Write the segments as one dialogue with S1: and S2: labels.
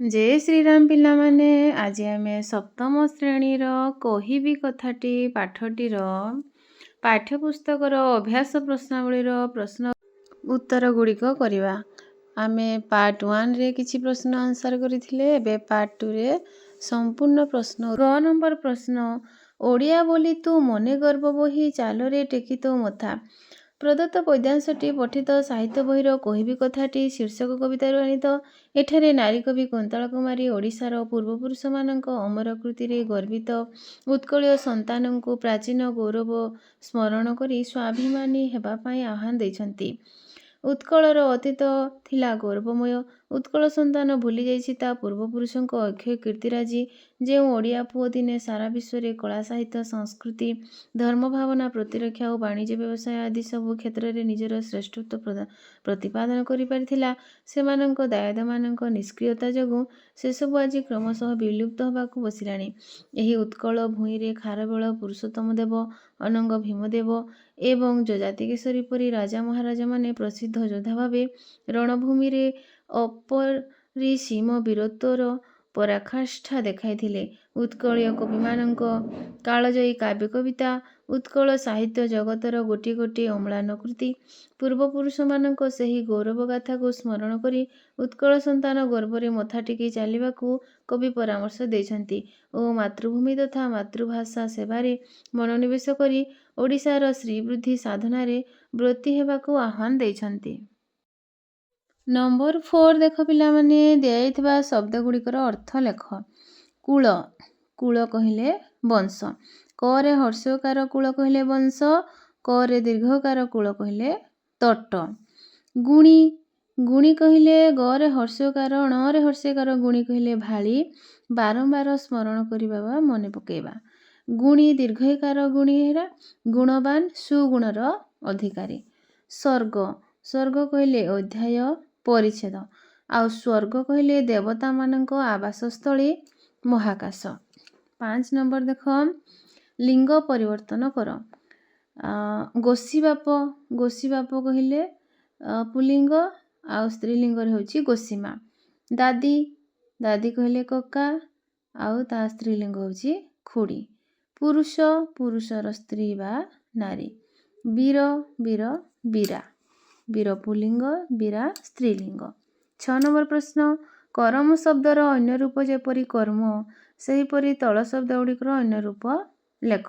S1: जय श्रीराम पिलामाने आज आम सप्तम श्रेणीर कहिबी कथाटी पाठटीर पाठ्यपुस्तकर अभ्यास प्रश्नावलीर प्रश्न उत्तर गुड़िक करवा। आमे पार्ट 1 रे किछि प्रश्न आंसर करथिले, एबे पार्ट 2 रे संपूर्ण प्रश्न। ग नंबर प्रश्न, ओडिया बोली तू मने गर्व बही चाल रे टेकी तो मथा। प्रदत्त पद्यांशटी पठित साहित्य बहिर कहिबी कथाटी शीर्षक कवितारू आनीत। एठारे नारी कवि कुंतला कुमारी ओडिशार पूर्वपुरुष मानक अमर कृतिरे गर्वित उत्कलीय संतानंकु प्राचीन गौरव स्मरण करी स्वाभिमानी हेबा पाई आह्वान दैछंती। उत्कलर अतीत थिला गौरवमय। उत्कल संतान भूली जाइछि ता पूर्वपुरुषंक अक्षय कीर्तिराजी। ଯେଉଁ ଓଡ଼ିଆ ପୁଅ ଦିନେ ସାରା ବିଶ୍ୱରେ କଳା ସାହିତ୍ୟ ସଂସ୍କୃତି ଧର୍ମ ଭାବନା ପ୍ରତିରକ୍ଷା ଓ ବାଣିଜ୍ୟ ବ୍ୟବସାୟ ଆଦି ସବୁ କ୍ଷେତ୍ରରେ ନିଜର ଶ୍ରେଷ୍ଠତ୍ୱ ପ୍ରତିପାଦନ କରିପାରିଥିଲା, ସେମାନଙ୍କ ଦାୟାଦମାନଙ୍କ ନିଷ୍କ୍ରିୟତା ଯୋଗୁଁ ସେସବୁ ଆଜି କ୍ରମଶଃ ବିଲୁପ୍ତ ହେବାକୁ ବସିଲାଣି। ଏହି ଉତ୍କଳ ଭୂଇଁରେ ଖାରବେଳ ପୁରୁଷୋତ୍ତମ ଦେବ, ଅନଙ୍ଗ ଭୀମଦେବ ଏବଂ ଯଯାତି କେଶରୀ ପରି ରାଜା ମହାରାଜାମାନେ ପ୍ରସିଦ୍ଧ ଯୋଦ୍ଧା ଭାବେ ରଣଭୂମିରେ ଅପରିସୀମ ବୀରତ୍ୱର ପରାକାଷ୍ଠା ଦେଖାଇଥିଲେ। ଉତ୍କଳୀୟ କବିମାନଙ୍କ କାଳଜୟୀ କାବ୍ୟ କବିତା ଉତ୍କଳ ସାହିତ୍ୟ ଜଗତର ଗୋଟିଏ ଗୋଟିଏ ଅମ୍ଳାନ କୃତି। ପୂର୍ବପୁରୁଷମାନଙ୍କ ସେହି ଗୌରବଗାଥାକୁ ସ୍ମରଣ କରି ଉତ୍କଳ ସନ୍ତାନ ଗର୍ବରେ ମଥା ଟେକି ଚାଲିବାକୁ କବି ପରାମର୍ଶ ଦେଇଛନ୍ତି ଓ ମାତୃଭୂମି ତଥା ମାତୃଭାଷା ସେବାରେ ମନୋନିବେଶ କରି ଓଡ଼ିଶାର ଶ୍ରୀବୃଦ୍ଧି ସାଧନାରେ ବ୍ରତୀ ହେବାକୁ ଆହ୍ୱାନ ଦେଇଛନ୍ତି। ନମ୍ବର 4 ଦେଖ ପିଲାମାନେ, ଦିଆଯାଇଥିବା ଶବ୍ଦ ଗୁଡ଼ିକର ଅର୍ଥ ଲେଖ। କୂଳ, କୂଳ କହିଲେ ବଂଶ। କରେ ହର୍ଷକାର କୂଳ କହିଲେ ବଂଶ। କରେ ଦୀର୍ଘକାର କୂଳ କହିଲେ ତଟ। ଗୁଣି, ଗୁଣି କହିଲେ ଗରେ ହର୍ଷକାର ଣରେ ହର୍ଷକାର ଗୁଣି କହିଲେ ଭାଳି, ବାରମ୍ବାର ସ୍ମରଣ କରିବା ବା ମନେ ପକେଇବା। ଗୁଣି ଦୀର୍ଘଇକାର ଗୁଣି ହେରା ଗୁଣବାନ ସୁଗୁଣର ଅଧିକାରୀ। ସ୍ୱର୍ଗ, ସ୍ୱର୍ଗ କହିଲେ ଅଧ୍ୟାୟ ପରିଚ୍ଛେଦ। ଆଉ ସ୍ୱର୍ଗ କହିଲେ ଦେବତାମାନଙ୍କ ଆବାସସ୍ଥଳୀ ମହାକାଶ। 5 ନମ୍ବର ଦେଖ, ଲିଙ୍ଗ ପରିବର୍ତ୍ତନ କର। ଗୋସିବାପ, ଗୋସିବାପ କହିଲେ ପୁଲିଙ୍ଗ ଆଉ ସ୍ତ୍ରୀଲିଙ୍ଗରେ ହେଉଛି ଗୋସିମା। ଦାଦି, ଦାଦି କହିଲେ କକା ଆଉ ତା ସ୍ତ୍ରୀଲିଙ୍ଗ ହେଉଛି ଖୁଡ଼ି। ପୁରୁଷ, ପୁରୁଷର ସ୍ତ୍ରୀ ବା ନାରୀ। ବୀର, ବୀର ବୀରା। ବୀର ପୁଲିଙ୍ଗ, ବୀରା ସ୍ତ୍ରୀଲିଙ୍ଗ। 6 ନମ୍ବର ପ୍ରଶ୍ନ, କରମ ଶବ୍ଦର ଅନ୍ୟ ରୂପ ଯେପରି କର୍ମ, ସେହିପରି ତଳ ଶବ୍ଦ ଗୁଡ଼ିକର ଅନ୍ୟ ରୂପ ଲେଖ।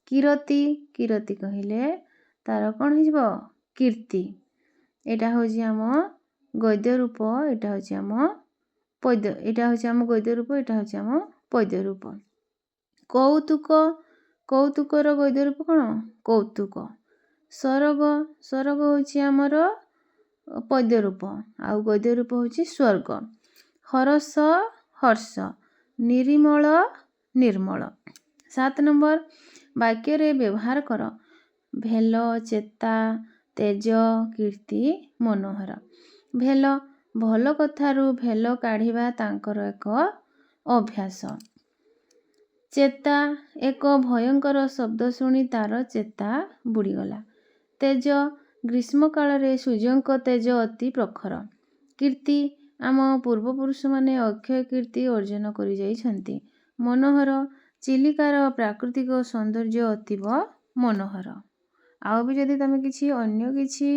S1: କିରତି, କିରତି କହିଲେ ତାର କ'ଣ ହେଇଯିବ? କୀର୍ତ୍ତି। ଏଇଟା ହେଉଛି ଆମ ଗଦ୍ୟ ରୂପ, ଏଇଟା ହେଉଛି ଆମ ପଦ୍ୟ, ଏଇଟା ହେଉଛି ଆମ ଗଦ୍ୟ ରୂପ, ଏଇଟା ହେଉଛି ଆମ ପଦ୍ୟ ରୂପ। କୌତୁକ, କୌତୁକର ଗଦ୍ୟ ରୂପ କ'ଣ? କୌତୁକ। ସରଗ, ସରଗ ହେଉଛି ଆମର ପଦ୍ୟ ରୂପ ଆଉ ଗଦ୍ୟ ରୂପ ହେଉଛି ସ୍ୱର୍ଗ। ହରସ, ହର୍ଷ। ନିରିମଳ, ନିର୍ମଳ। 7 ନମ୍ବର, ବାକ୍ୟରେ ବ୍ୟବହାର କର। ଭେଲ, ଚେତା, ତେଜ, କୀର୍ତ୍ତି, ମନୋହର। ଭେଲ, ଭଲ କଥାରୁ ଭେଲ କାଢ଼ିବା ତାଙ୍କର ଏକ ଅଭ୍ୟାସ। ଚେତା, ଏକ ଭୟଙ୍କର ଶବ୍ଦ ଶୁଣି ତାର ଚେତା ବୁଡ଼ିଗଲା। ତେଜ, ଗ୍ରୀଷ୍ମକାଳରେ ସୂର୍ଯ୍ୟଙ୍କ ତେଜ ଅତି ପ୍ରଖର। କୀର୍ତ୍ତି, ଆମ ପୂର୍ବପୁରୁଷମାନେ ଅକ୍ଷୟ କୀର୍ତ୍ତି ଅର୍ଜନ କରିଯାଇଛନ୍ତି। ମନୋହର, ଚିଲିକାର ପ୍ରାକୃତିକ ସୌନ୍ଦର୍ଯ୍ୟ ଅତୀବ ମନୋହର। ଆଉ ବି ଯଦି ତମେ କିଛି ଅନ୍ୟ କିଛି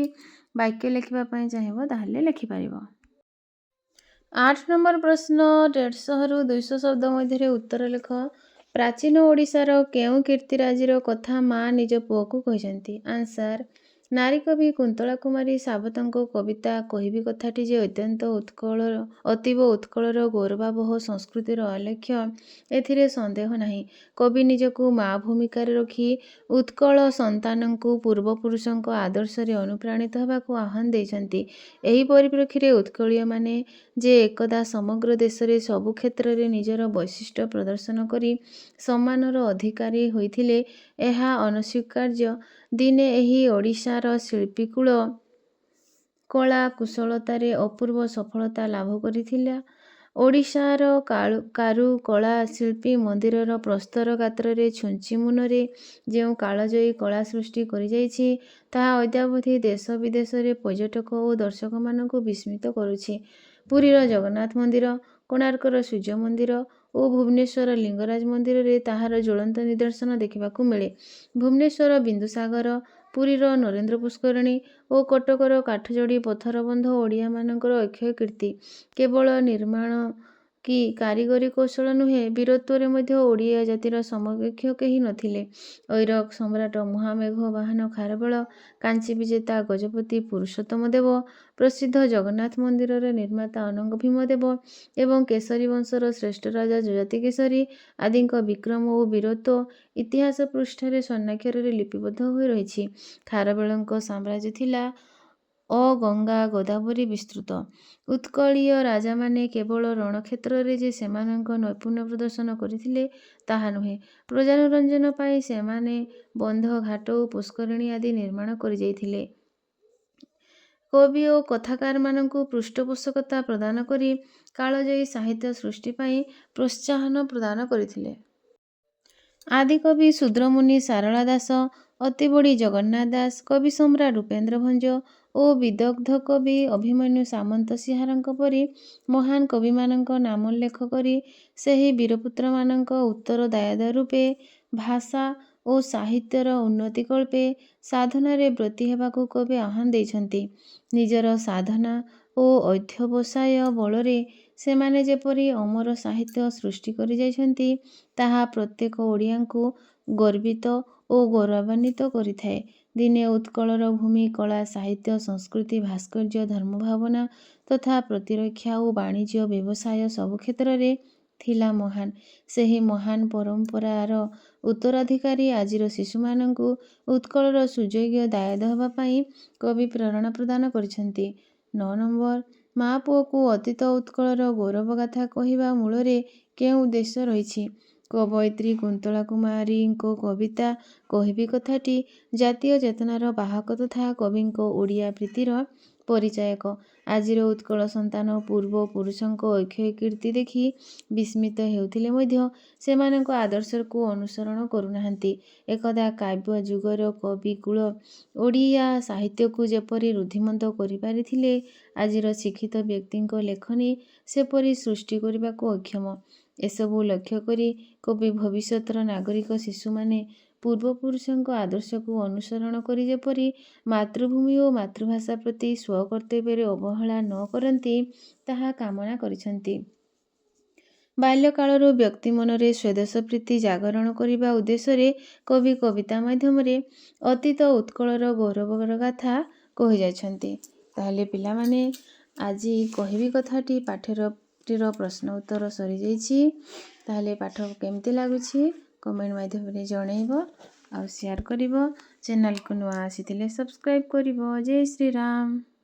S1: ବାକ୍ୟ ଲେଖିବା ପାଇଁ ଚାହିଁବ ତାହେଲେ ଲେଖିପାରିବ। 8 ନମ୍ବର ପ୍ରଶ୍ନ, 150ରୁ 200 ଶବ୍ଦ ମଧ୍ୟରେ ଉତ୍ତର ଲେଖ। ପ୍ରାଚୀନ ଓଡ଼ିଶାର କେଉଁ କୀର୍ତ୍ତିରାଜିର କଥା ମା ନିଜ ପୁଅକୁ କହିଛନ୍ତି? ଆନ୍ସାର, ନାରୀ କବି କୁନ୍ତଳା କୁମାରୀ ସାବତଙ୍କ କବିତା କହିବି କଥାଟି ଯେ ଅତ୍ୟନ୍ତ ଅତୀବ ଉତ୍କଳର ଗୌରବାବହ ସଂସ୍କୃତିର ଆଲେଖ୍ୟ, ଏଥିରେ ସନ୍ଦେହ ନାହିଁ। କବି ନିଜକୁ ମା ଭୂମିକାରେ ରଖି ଉତ୍କଳ ସନ୍ତାନଙ୍କୁ ପୂର୍ବପୁରୁଷଙ୍କ ଆଦର୍ଶରେ ଅନୁପ୍ରାଣିତ ହେବାକୁ ଆହ୍ୱାନ ଦେଇଛନ୍ତି। ଏହି ପରିପ୍ରେକ୍ଷୀରେ ଉତ୍କଳୀୟମାନେ ଯେ ଏକଦା ସମଗ୍ର ଦେଶରେ ସବୁ କ୍ଷେତ୍ରରେ ନିଜର ବୈଶିଷ୍ଟ୍ୟ ପ୍ରଦର୍ଶନ କରି ସମ୍ମାନର ଅଧିକାରୀ ହୋଇଥିଲେ, ଏହା ଅନସ୍ୱୀକାର୍ଯ୍ୟ। ଦିନେ ଏହି ଓଡ଼ିଶାର ଶିଳ୍ପୀକୁଳ କଳା କୁଶଳତାରେ ଅପୂର୍ବ ସଫଳତା ଲାଭ କରିଥିଲା। ଓଡ଼ିଶାର କାରୁ କଳା ଶିଳ୍ପୀ ମନ୍ଦିରର ପ୍ରସ୍ତର ଗାତ୍ରରେ ଛୁଞ୍ଚି ମୁନରେ ଯେଉଁ କାଳଜୟୀ କଳା ସୃଷ୍ଟି କରିଯାଇଛି, ତାହା ଅଦ୍ୟାବଧି ଦେଶ ବିଦେଶରେ ପର୍ଯ୍ୟଟକ ଓ ଦର୍ଶକମାନଙ୍କୁ ବିସ୍ମିତ କରୁଛି। ପୁରୀର ଜଗନ୍ନାଥ ମନ୍ଦିର, କୋଣାର୍କର ସୂର୍ଯ୍ୟ ମନ୍ଦିର ଓ ଭୁବନେଶ୍ୱର ଲିଙ୍ଗରାଜ ମନ୍ଦିରରେ ତାହାର ଜ୍ୱଳନ୍ତ ନିଦର୍ଶନ ଦେଖିବାକୁ ମିଳେ। ଭୁବନେଶ୍ୱର ବିନ୍ଦୁସାଗର, ପୁରୀର ନରେନ୍ଦ୍ର ପୁଷ୍କରିଣୀ ଓ କଟକର କାଠଯୋଡ଼ି ପଥର ବନ୍ଧ ଓଡ଼ିଆମାନଙ୍କର ଅକ୍ଷୟ କୀର୍ତ୍ତି। କେବଳ ନିର୍ମାଣ କି କାରିଗରୀ କୌଶଳ ନୁହେଁ, ବୀରତ୍ୱରେ ମଧ୍ୟ ଓଡ଼ିଆ ଜାତିର ସମକକ୍ଷ କେହି ନଥିଲେ। ଐରକ ସମ୍ରାଟ ମହାମେଘ ବାହନ ଖାରବେଳ, କାଞ୍ଚି ବିଜେତା ଗଜପତି ପୁରୁଷୋତ୍ତମ ଦେବ, ପ୍ରସିଦ୍ଧ ଜଗନ୍ନାଥ ମନ୍ଦିରର ନିର୍ମାତା ଅନଙ୍ଗ ଭୀମ ଦେବ ଏବଂ କେଶରୀ ବଂଶର ଶ୍ରେଷ୍ଠ ରାଜା ଯଯାତି କେଶରୀ ଆଦିଙ୍କ ବିକ୍ରମ ଓ ବୀରତ୍ୱ ଇତିହାସ ପୃଷ୍ଠାରେ ସ୍ୱର୍ଣ୍ଣାକ୍ଷରରେ ଲିପିବଦ୍ଧ ହୋଇ ରହିଛି। ଖାରବେଳଙ୍କ ସାମ୍ରାଜ୍ୟ ଥିଲା ଅଗଙ୍ଗା ଗୋଦାବରୀ ବିସ୍ତୃତ। ଉତ୍କଳୀୟ ରାଜାମାନେ କେବଳ ରଣକ୍ଷେତ୍ରରେ ଯେ ସେମାନଙ୍କ ନୈପୁଣ୍ୟ ପ୍ରଦର୍ଶନ କରିଥିଲେ ତାହା ନୁହେଁ, ପ୍ରଜାନରଞ୍ଜନ ପାଇଁ ସେମାନେ ବନ୍ଧ, ଘାଟ ଓ ପୁଷ୍କରିଣୀ ଆଦି ନିର୍ମାଣ କରିଯାଇଥିଲେ। କବି ଓ କଥାକାରମାନଙ୍କୁ ପୃଷ୍ଠପୋଷକତା ପ୍ରଦାନ କରି କାଳଜୟୀ ସାହିତ୍ୟ ସୃଷ୍ଟି ପାଇଁ ପ୍ରୋତ୍ସାହନ ପ୍ରଦାନ କରିଥିଲେ। ଆଦିକବି ଶୂଦ୍ରମୁନି ସାରଳା ଦାସ, ଅତିବଡ଼ି ଜଗନ୍ନାଥ ଦାସ, କବି ସମ୍ରାଟ ଉପେନ୍ଦ୍ର ଭଞ୍ଜ ଓ ବିଦଗ୍ଧ କବି ଅଭିମନ୍ୟୁ ସାମନ୍ତସିଂହାରଙ୍କ ପରି ମହାନ କବିମାନଙ୍କ ନାମୋଲ୍ଲେଖ କରି ସେହି ବୀରପୁତ୍ରମାନଙ୍କ ଉତ୍ତରଦାୟାଦ ରୂପେ ଭାଷା ଓ ସାହିତ୍ୟର ଉନ୍ନତିକଳ୍ପେ ସାଧନାରେ ବ୍ରତୀ ହେବାକୁ କବି ଆହ୍ୱାନ ଦେଇଛନ୍ତି। ନିଜର ସାଧନା ଓ ଅଧ୍ୟବସାୟ ବଳରେ ସେମାନେ ଯେପରି ଅମର ସାହିତ୍ୟ ସୃଷ୍ଟି କରିଯାଇଛନ୍ତି, ତାହା ପ୍ରତ୍ୟେକ ଓଡ଼ିଆଙ୍କୁ ଗର୍ବିତ ଓ ଗୌରବାନ୍ୱିତ କରିଥାଏ। ଦିନେ ଉତ୍କଳର ଭୂମି କଳା, ସାହିତ୍ୟ, ସଂସ୍କୃତି, ଭାସ୍କର୍ଯ୍ୟ, ଧର୍ମଭାବନା ତଥା ପ୍ରତିରକ୍ଷା ଓ ବାଣିଜ୍ୟ ବ୍ୟବସାୟ ସବୁ କ୍ଷେତ୍ରରେ ଥିଲା ମହାନ। ସେହି ମହାନ ପରମ୍ପରାର ଉତ୍ତରାଧିକାରୀ ଆଜିର ଶିଶୁମାନଙ୍କୁ ଉତ୍କଳର ସୁଯୋଗ୍ୟ ଦାୟାଦ ହେବା ପାଇଁ କବି ପ୍ରେରଣା ପ୍ରଦାନ କରିଛନ୍ତି। 9 ନମ୍ବର। ମା ପୁଅକୁ ଅତୀତ ଉତ୍କଳର ଗୌରବଗାଥା କହିବା ମୂଳରେ କେଉଁ ଉଦ୍ଦେଶ୍ୟ ରହିଛି? କବୟିତ୍ରୀ କୁନ୍ତଳା କୁମାରୀଙ୍କ କବିତା 'କହିବି' କଥାଟି ଜାତୀୟ ଚେତନାର ବାହକ ତଥା କବିଙ୍କ ଓଡ଼ିଆ ପ୍ରୀତିର ପରିଚାୟକ। ଆଜିର ଉତ୍କଳ ସନ୍ତାନ ପୂର୍ବ ପୁରୁଷଙ୍କ ଅକ୍ଷୟ କୀର୍ତ୍ତି ଦେଖି ବିସ୍ମିତ ହେଉଥିଲେ ମଧ୍ୟ ସେମାନଙ୍କ ଆଦର୍ଶକୁ ଅନୁସରଣ କରୁନାହାନ୍ତି। ଏକଦା କାବ୍ୟ ଯୁଗର କବିକୁଳ ଓଡ଼ିଆ ସାହିତ୍ୟକୁ ଯେପରି ରୁଦ୍ଧିମନ୍ତ କରିପାରିଥିଲେ, ଆଜିର ଶିକ୍ଷିତ ବ୍ୟକ୍ତିଙ୍କ ଲେଖନୀ ସେପରି ସୃଷ୍ଟି କରିବାକୁ ଅକ୍ଷମ। ଏସବୁ ଲକ୍ଷ୍ୟ କରି କବି ଭବିଷ୍ୟତର ନାଗରିକ ଶିଶୁମାନେ ପୂର୍ବପୁରୁଷଙ୍କ ଆଦର୍ଶକୁ ଅନୁସରଣ କରି ଯେପରି ମାତୃଭୂମି ଓ ମାତୃଭାଷା ପ୍ରତି ସ୍ୱକର୍ତ୍ତବ୍ୟରେ ଅବହେଳା ନ କରନ୍ତି, ତାହା କାମନା କରିଛନ୍ତି। ବାଲ୍ୟକାଳରୁ ବ୍ୟକ୍ତି ମନରେ ସ୍ୱଦେଶ ପ୍ରୀତି ଜାଗରଣ କରିବା ଉଦ୍ଦେଶ୍ୟରେ କବି କବିତା ମାଧ୍ୟମରେ ଅତୀତ ଉତ୍କଳର ଗୌରବର ଗାଥା କହିଯାଇଛନ୍ତି। ତାହେଲେ ପିଲାମାନେ, ଆଜି କହିବି କଥାଟି ପାଠଟିର ପ୍ରଶ୍ନ ଉତ୍ତର ସରିଯାଇଛି। ତାହେଲେ ପାଠ କେମିତି ଲାଗୁଛି କମେଣ୍ଟ ମାଧ୍ୟମରେ ଜଣେଇବ ଆଉ ସେୟାର କରିବ। ଚ୍ୟାନେଲକୁ ନୂଆ ଆସିଥିଲେ ସବସ୍କ୍ରାଇବ କରିବ। ଜୟ ଶ୍ରୀରାମ।